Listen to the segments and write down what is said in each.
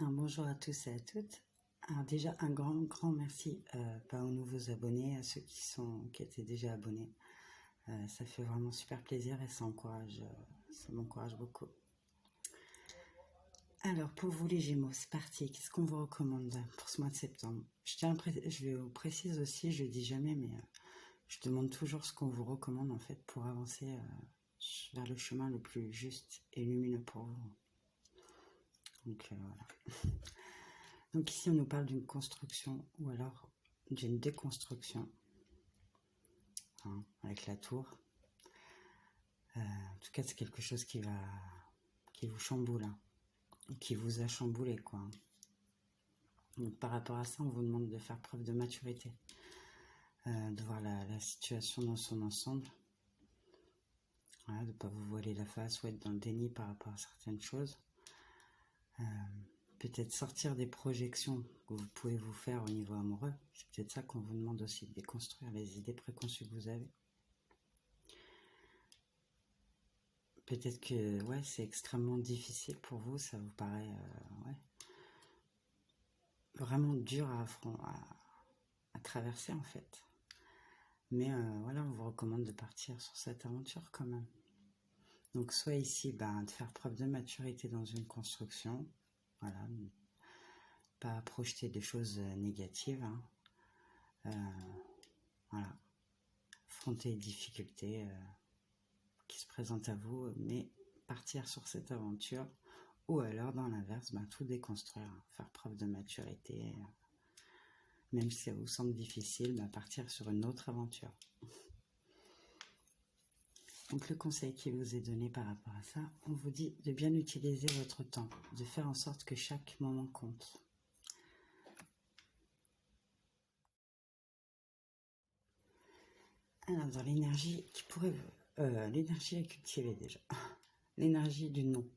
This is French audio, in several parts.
Bonjour à tous et à toutes. Alors déjà un grand merci aux nouveaux abonnés, à ceux qui étaient déjà abonnés. Ça fait vraiment super plaisir et ça m'encourage beaucoup. Alors pour vous les Gémeaux, c'est parti. Qu'est-ce qu'on vous recommande pour ce mois de septembre? Je vous précise aussi, je le dis jamais, mais je demande toujours ce qu'on vous recommande en fait pour avancer vers le chemin le plus juste et lumineux pour vous. Donc voilà. Donc ici, on nous parle d'une construction ou alors d'une déconstruction, hein, avec la tour. En tout cas, c'est quelque chose qui vous chamboule, hein, qui vous a chamboulé, quoi. Donc par rapport à ça, on vous demande de faire preuve de maturité, de voir la situation dans son ensemble, voilà, de ne pas vous voiler la face ou être dans le déni par rapport à certaines choses. Peut-être sortir des projections que vous pouvez vous faire au niveau amoureux. C'est peut-être ça qu'on vous demande aussi, de déconstruire les idées préconçues que vous avez. Peut-être que ouais, c'est extrêmement difficile pour vous, ça vous paraît vraiment dur à traverser en fait. Mais voilà, on vous recommande de partir sur cette aventure quand même. Donc soit ici, de faire preuve de maturité dans une construction, voilà, pas projeter des choses négatives, hein. Voilà, affronter les difficultés qui se présentent à vous, mais partir sur cette aventure, ou alors dans l'inverse, tout déconstruire, hein, faire preuve de maturité, même si ça vous semble difficile, partir sur une autre aventure. Donc le conseil qui vous est donné par rapport à ça, on vous dit de bien utiliser votre temps, de faire en sorte que chaque moment compte. Alors dans l'énergie qui pourrait... l'énergie à cultiver déjà. L'énergie du non.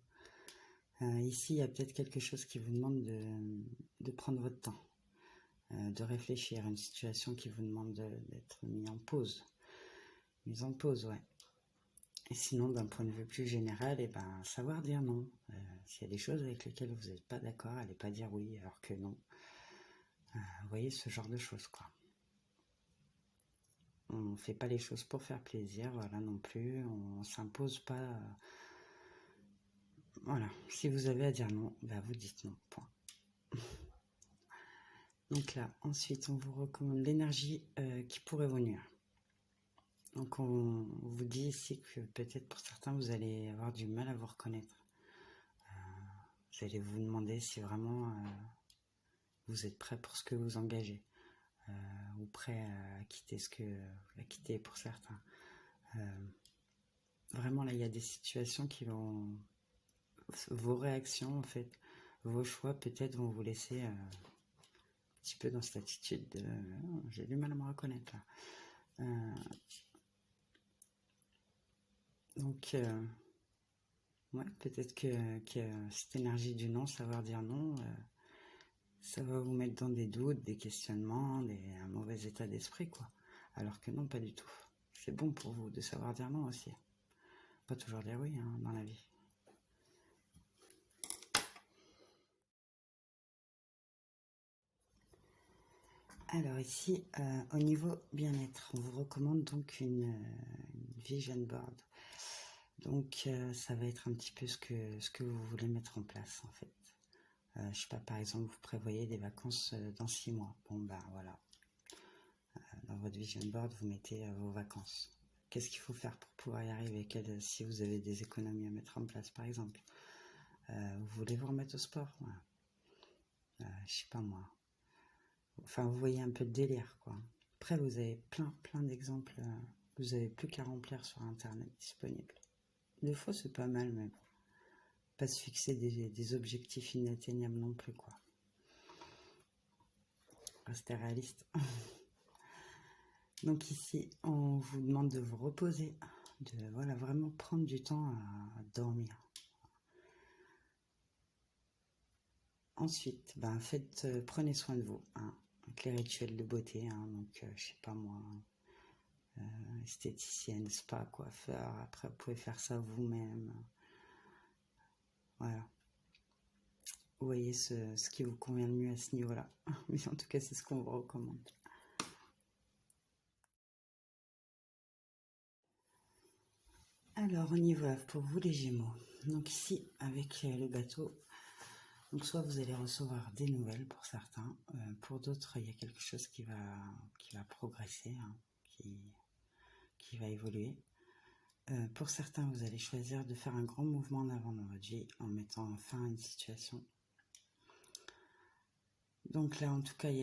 Ici, il y a peut-être quelque chose qui vous demande de prendre votre temps, de réfléchir à une situation qui vous demande d'être mise en pause. Mise en pause, ouais. Et sinon, d'un point de vue plus général, savoir dire non. S'il y a des choses avec lesquelles vous n'êtes pas d'accord, allez pas dire oui alors que non. Vous voyez, ce genre de choses, quoi. On ne fait pas les choses pour faire plaisir, voilà, non plus. On ne s'impose pas. Voilà, si vous avez à dire non, vous dites non, point. Donc là, ensuite, on vous recommande l'énergie qui pourrait vous nuire. Donc on vous dit ici que peut-être pour certains, vous allez avoir du mal à vous reconnaître. Vous allez vous demander si vraiment vous êtes prêt pour ce que vous engagez, ou prêt à quitter à quitter pour certains. Vraiment là, il y a des situations qui vont... Vos réactions, en fait, vos choix peut-être vont vous laisser un petit peu dans cette attitude de j'ai du mal à me reconnaître là. Donc ouais, peut-être que cette énergie du non, savoir dire non, ça va vous mettre dans des doutes, des questionnements, un mauvais état d'esprit, quoi. Alors que non, pas du tout. C'est bon pour vous de savoir dire non aussi. Pas toujours dire oui, hein, dans la vie. Alors ici, au niveau bien-être, on vous recommande donc une vision board. Donc ça va être un petit peu ce que vous voulez mettre en place en fait. Je sais pas, par exemple, vous prévoyez des vacances dans 6 mois. Bon voilà. Dans votre vision board, vous mettez vos vacances. Qu'est-ce qu'il faut faire pour pouvoir y arriver? Si vous avez des économies à mettre en place, par exemple. Vous voulez vous remettre au sport? Ouais. Je sais pas moi. Enfin, vous voyez un peu de délire, quoi. Après, vous avez plein d'exemples. Vous n'avez plus qu'à remplir sur Internet disponible. Des fois, c'est pas mal, mais pas se fixer des objectifs inatteignables non plus, quoi. Restez réaliste. Donc ici, on vous demande de vous reposer, de vraiment prendre du temps à dormir. Ensuite, prenez soin de vous, hein, avec les rituels de beauté, hein, donc je sais pas moi, esthéticienne, spa, coiffeur. Après, vous pouvez faire ça vous-même. Voilà. vous voyez ce qui vous convient le mieux à ce niveau-là. Mais en tout cas, c'est ce qu'on vous recommande. Alors, on y va pour vous les Gémeaux. Donc ici, avec le bateau, donc soit vous allez recevoir des nouvelles pour certains, pour d'autres, il y a quelque chose qui va progresser, hein, qui va évoluer. Pour certains, vous allez choisir de faire un grand mouvement en avant dans votre vie en mettant fin à une situation. Donc là, en tout cas, il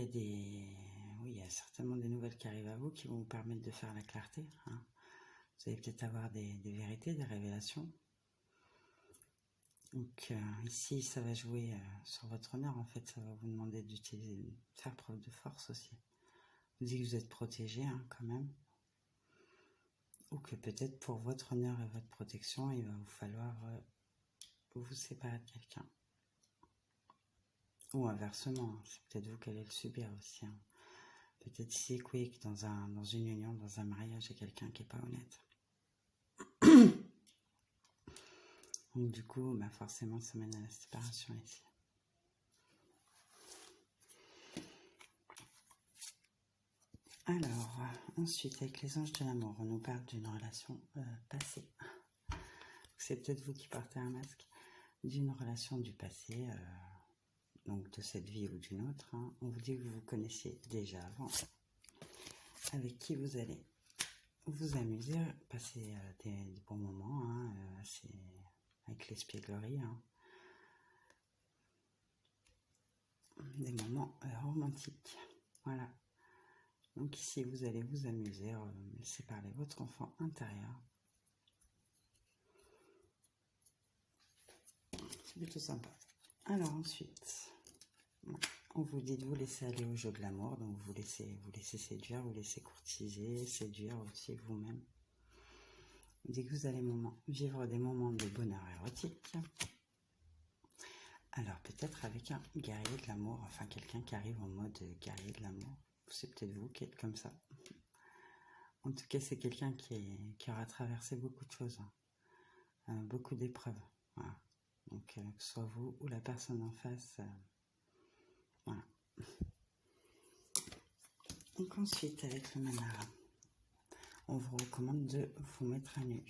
y a certainement des nouvelles qui arrivent à vous qui vont vous permettre de faire la clarté, hein. Vous allez peut-être avoir des vérités, des révélations. Donc ici, ça va jouer sur votre honneur, en fait. Ça va vous demander de faire preuve de force aussi. Vous dites que vous êtes protégé, hein, quand même. Ou que peut-être pour votre honneur et votre protection, il va vous falloir vous séparer de quelqu'un. Ou inversement, hein, c'est peut-être vous qui allez le subir aussi, hein. Peut-être ici, quick, dans une union, dans un mariage, il y a quelqu'un qui n'est pas honnête. Donc du coup, bah forcément, ça mène à la séparation ici. Alors, ensuite, avec les anges de l'amour, on nous parle d'une relation passée. C'est peut-être vous qui portez un masque, d'une relation du passé, donc de cette vie ou d'une autre, hein. On vous dit que vous vous connaissiez déjà avant, avec qui vous allez vous amuser, passer des bons moments, hein, avec l'espièglerie, hein. Des moments romantiques. Voilà. Donc ici, vous allez vous amuser, laisser parler votre enfant intérieur. C'est plutôt sympa. Alors ensuite, on vous dit de vous laisser aller au jeu de l'amour, donc vous laissez séduire, vous laissez courtiser, séduire aussi vous-même. On dit que vous allez vivre des moments de bonheur érotique. Alors peut-être avec un guerrier de l'amour, enfin quelqu'un qui arrive en mode guerrier de l'amour. C'est peut-être vous qui êtes comme ça. En tout cas, c'est quelqu'un qui aura traversé beaucoup de choses, hein, beaucoup d'épreuves. Voilà. Donc que ce soit vous ou la personne en face, voilà. Donc ensuite, avec le manara, on vous recommande de vous mettre à nu,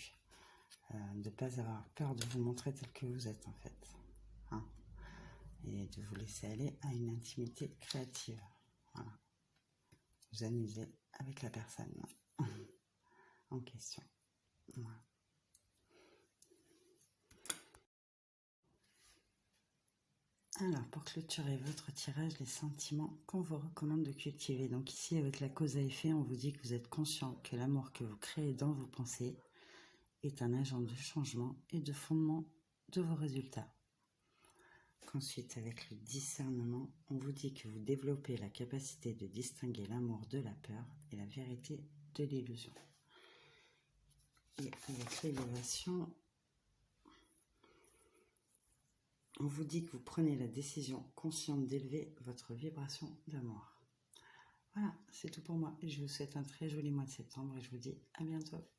de ne pas avoir peur de vous montrer tel que vous êtes en fait, hein, et de vous laisser aller à une intimité créative. Voilà. Vous amuser avec la personne en question. Voilà. Alors, pour clôturer votre tirage, les sentiments qu'on vous recommande de cultiver. Donc ici, avec la cause à effet, on vous dit que vous êtes conscient que l'amour que vous créez dans vos pensées est un agent de changement et de fondement de vos résultats. Ensuite, avec le discernement, on vous dit que vous développez la capacité de distinguer l'amour de la peur et la vérité de l'illusion. Et avec l'élévation, on vous dit que vous prenez la décision consciente d'élever votre vibration d'amour. Voilà, c'est tout pour moi. Je vous souhaite un très joli mois de septembre et je vous dis à bientôt.